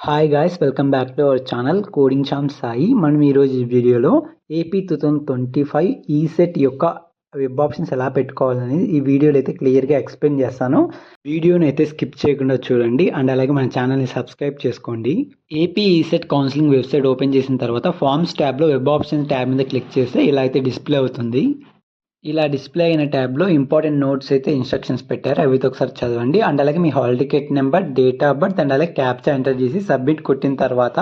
Hi guys, welcome back to our channel coding champ Sai. మనం ఈరోజు ఈ వీడియోలో ఏపీ 2025 ఈసెట్ యొక్క వెబ్ ఆప్షన్స్ ఎలా పెట్టుకోవాలనేది ఈ వీడియోలో అయితే క్లియర్గా ఎక్స్ప్లెయిన్ చేస్తాను. వీడియోని అయితే స్కిప్ చేయకుండా చూడండి అండ్ అలాగే మన ఛానల్ని సబ్స్క్రైబ్ చేసుకోండి. AP ECET counselling website open చేసిన తర్వాత ఫార్మ్స్ ట్యాబ్లో వెబ్ ఆప్షన్స్ ట్యాబ్ మీద క్లిక్ చేస్తే ఇలా అయితే డిస్ప్లే అవుతుంది. ఇలా డిస్ప్లే అయిన ట్యాబ్లో ఇంపార్టెంట్ నోట్స్ అయితే ఇన్స్ట్రక్షన్స్ పెట్టారు, అవి ఒకసారి చదవండి. అండ్ అలాగే మీ hall ticket number, date of birth and అలాగే క్యాప్చా ఎంటర్ చేసి సబ్మిట్ కొట్టిన తర్వాత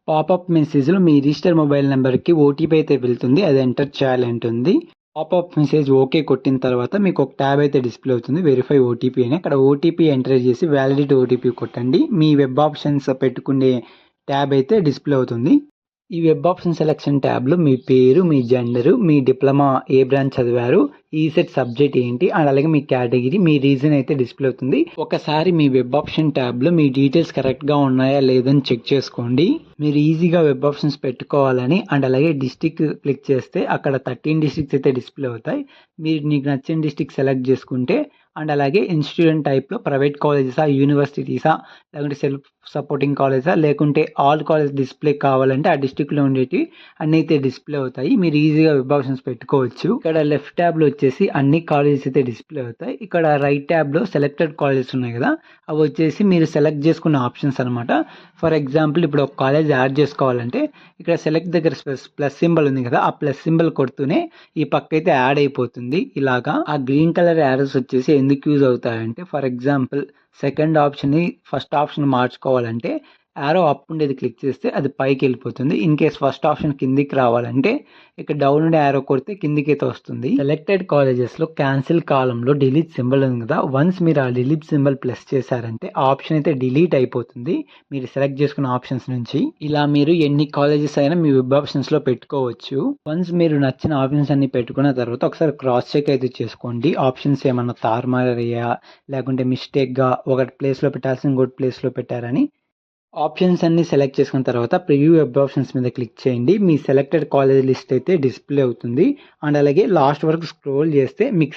పాపప్ మెసేజ్లో మీ రిజిస్టర్ మొబైల్ నెంబర్కి ఓటీపీ అయితే వెళ్తుంది, అది ఎంటర్ చేయాలి అంటుంది. పాపప్ మెసేజ్ ఓకే కొట్టిన తర్వాత మీకు ఒక ట్యాబ్ అయితే డిస్ప్లే అవుతుంది, వెరిఫై ఓటీపీ అని. అక్కడ ఓటీపీ ఎంటర్ చేసి వ్యాలిడిటీ ఓటీపీ కొట్టండి. మీ వెబ్ ఆప్షన్స్ పెట్టుకునే ట్యాబ్ అయితే డిస్ప్లే అవుతుంది. ఈ వెబ్ ఆప్షన్ సెలెక్షన్ ట్యాబ్లో మీ పేరు, మీ జెండరు, మీ డిప్లొమా ఏ బ్రాంచ్ చదివారు, ఈసెట్ సబ్జెక్ట్ ఏంటి అండ్ అలాగే మీ కేటగిరీ, మీ రీజన్ అయితే డిస్ప్లే అవుతుంది. ఒకసారి మీ వెబ్ ఆప్షన్ ట్యాబ్లో మీ డీటెయిల్స్ కరెక్ట్గా ఉన్నాయా లేదని చెక్ చేసుకోండి. మీరు ఈజీగా వెబ్ ఆప్షన్స్ పెట్టుకోవాలని అండ్ అలాగే డిస్టిక్ క్లిక్ చేస్తే అక్కడ 13 డిస్ట్రిక్ట్స్ అయితే డిస్ప్లే అవుతాయి. మీరు నీకు నచ్చిన డిస్ట్రిక్ట్ సెలెక్ట్ చేసుకుంటే అండ్ అలాగే ఇన్స్టిట్యూట్ టైప్లో ప్రైవేట్ కాలేజెసా, యూనివర్సిటీసా, లేకుంటే సెల్ఫ్ సపోర్టింగ్ కాలేజా, లేకుంటే ఆల్ కాలేజ్ డిస్ప్లే కావాలంటే ఆ డిస్ట్రిక్ట్లో ఉండేవి అన్నీ అయితే డిస్ప్లే అవుతాయి. మీరు ఈజీగా వెబ్ ఆప్షన్స్ పెట్టుకోవచ్చు. ఇక్కడ లెఫ్ట్ ట్యాబ్లో వచ్చేసి అన్ని కాలేజెస్ అయితే డిస్ప్లే అవుతాయి. ఇక్కడ రైట్ ట్యాబ్లో సెలెక్టెడ్ కాలేజెస్ ఉన్నాయి కదా, అవి వచ్చేసి మీరు సెలెక్ట్ చేసుకున్న ఆప్షన్స్ అనమాట. ఫర్ ఎగ్జాంపుల్ ఇప్పుడు ఒక కాలేజ్ యాడ్ చేసుకోవాలంటే ఇక్కడ సెలెక్ట్ దగ్గర ప్లస్ సింబల్ ఉంది కదా, ఆ ప్లస్ సింబల్ కొడుతూనే ఈ పక్క అయితే యాడ్ అయిపోతుంది. ఇలాగా ఆ గ్రీన్ కలర్ యారోస్ వచ్చేసి ఎందుకు యూజ్ అవుతాయంటే, ఫర్ ఎగ్జాంపుల్ సెకండ్ ఆప్షన్ని ఫస్ట్ ఆప్షన్ మార్చుకోవాలంటే యారో అప్ ఉండేది క్లిక్ చేస్తే అది పైకి వెళ్ళిపోతుంది. ఇన్ కేస్ ఫస్ట్ ఆప్షన్ కిందికి రావాలంటే ఇక్కడ డౌన్ ఉండే యారో కొడితే కిందికి అయితే వస్తుంది. సెలెక్టెడ్ కాలేజెస్లో క్యాన్సిల్ కాలంలో డిలీట్ సింబల్ ఉంది కదా, వన్స్ మీరు ఆ డిలీట్ సింబల్ ప్లస్ చేశారంటే ఆప్షన్ అయితే డిలీట్ అయిపోతుంది మీరు సెలెక్ట్ చేసుకున్న ఆప్షన్స్ నుంచి. ఇలా మీరు ఎన్ని కాలేజెస్ అయినా మీ వెబ్ ఆప్షన్స్లో పెట్టుకోవచ్చు. వన్స్ మీరు నచ్చిన ఆప్షన్స్ అన్ని పెట్టుకున్న తర్వాత ఒకసారి క్రాస్ చెక్ అయితే చేసుకోండి. ఆప్షన్స్ ఏమన్నా తారుమారయ్యా లేకుంటే మిస్టేక్గా ఒకటి ప్లేస్లో పెట్టాల్సిన ఇంకోటి ప్లేస్లో పెట్టారని. ఆప్షన్స్ అన్ని సెలెక్ట్ చేసుకున్న తర్వాత ప్రివ్యూ వెబ్ ఆప్షన్స్ మీద క్లిక్ చేయండి. మీ సెలెక్టెడ్ కాలేజ్ లిస్ట్ అయితే డిస్ప్లే అవుతుంది. అండ్ అలాగే లాస్ట్ వరకు స్క్రోల్ చేస్తే మీకు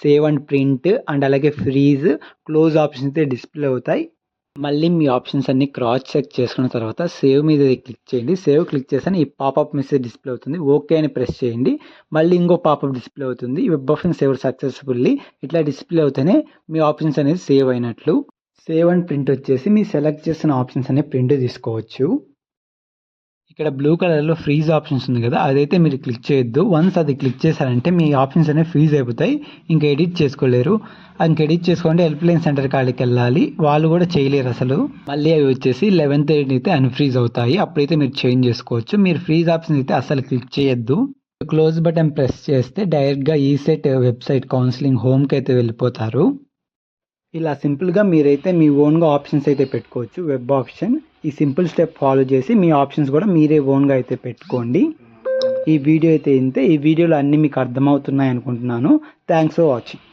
సేవ్ అండ్ ప్రింట్ అండ్ అలాగే ఫ్రీజ్, క్లోజ్ ఆప్షన్స్ అయితే డిస్ప్లే అవుతాయి. మళ్ళీ మీ ఆప్షన్స్ అన్ని క్రాస్ చెక్ చేసుకున్న తర్వాత సేవ్ మీద క్లిక్ చేయండి. సేవ్ క్లిక్ చేస్తే ఈ పాపప్ మెసేజ్ డిస్ప్లే అవుతుంది, ఓకే అని ప్రెస్ చేయండి. మళ్ళీ ఇంకో పాపప్ డిస్ప్లే అవుతుంది, వెబ్ ఆప్షన్ సేవ్ సక్సెస్ఫుల్లీ. ఇట్లా డిస్ప్లే అవుతేనే మీ ఆప్షన్స్ అనేది సేవ్ అయినట్లు. సేవ్ అండ్ ప్రింట్ వచ్చేసి మీ సెలెక్ట్ చేసిన ఆప్షన్స్ అనే ప్రింట్ తీసుకోవచ్చు. ఇక్కడ బ్లూ కలర్లో ఫ్రీజ్ ఆప్షన్స్ ఉంది కదా, అదైతే మీరు క్లిక్ చేయొద్దు. వన్స్ అది క్లిక్ చేశారంటే మీ ఆప్షన్స్ అనేవి ఫ్రీజ్ అయిపోతాయి, ఇంకా ఎడిట్ చేసుకోలేరు. ఇంకా ఎడిట్ చేసుకోండి హెల్ప్ లైన్ సెంటర్ కాడికి వెళ్ళాలి, వాళ్ళు కూడా చేయలేరు అసలు. మళ్ళీ అవి వచ్చేసి 11th అయితే అన్ఫ్రీజ్ అవుతాయి, అప్పుడైతే మీరు చేంజ్ చేసుకోవచ్చు. మీరు ఫ్రీజ్ ఆప్షన్ అయితే అసలు క్లిక్ చేయొద్దు. క్లోజ్ బటన్ ప్రెస్ చేస్తే డైరెక్ట్గా ఈసెట్ వెబ్సైట్ కౌన్సిలింగ్ హోమ్కి అయితే వెళ్ళిపోతారు. ఇలా సింపుల్గా మీరైతే మీ ఓన్గా ఆప్షన్స్ అయితే పెట్టుకోవచ్చు. వెబ్ ఆప్షన్ ఈ సింపుల్ స్టెప్ ఫాలో చేసి మీ ఆప్షన్స్ కూడా మీరే ఓన్గా అయితే పెట్టుకోండి. ఈ వీడియో అయితే ఇంతే. ఈ వీడియోలో అన్నీ మీకు అర్థమవుతున్నాయి అనుకుంటున్నాను. Thanks for watching.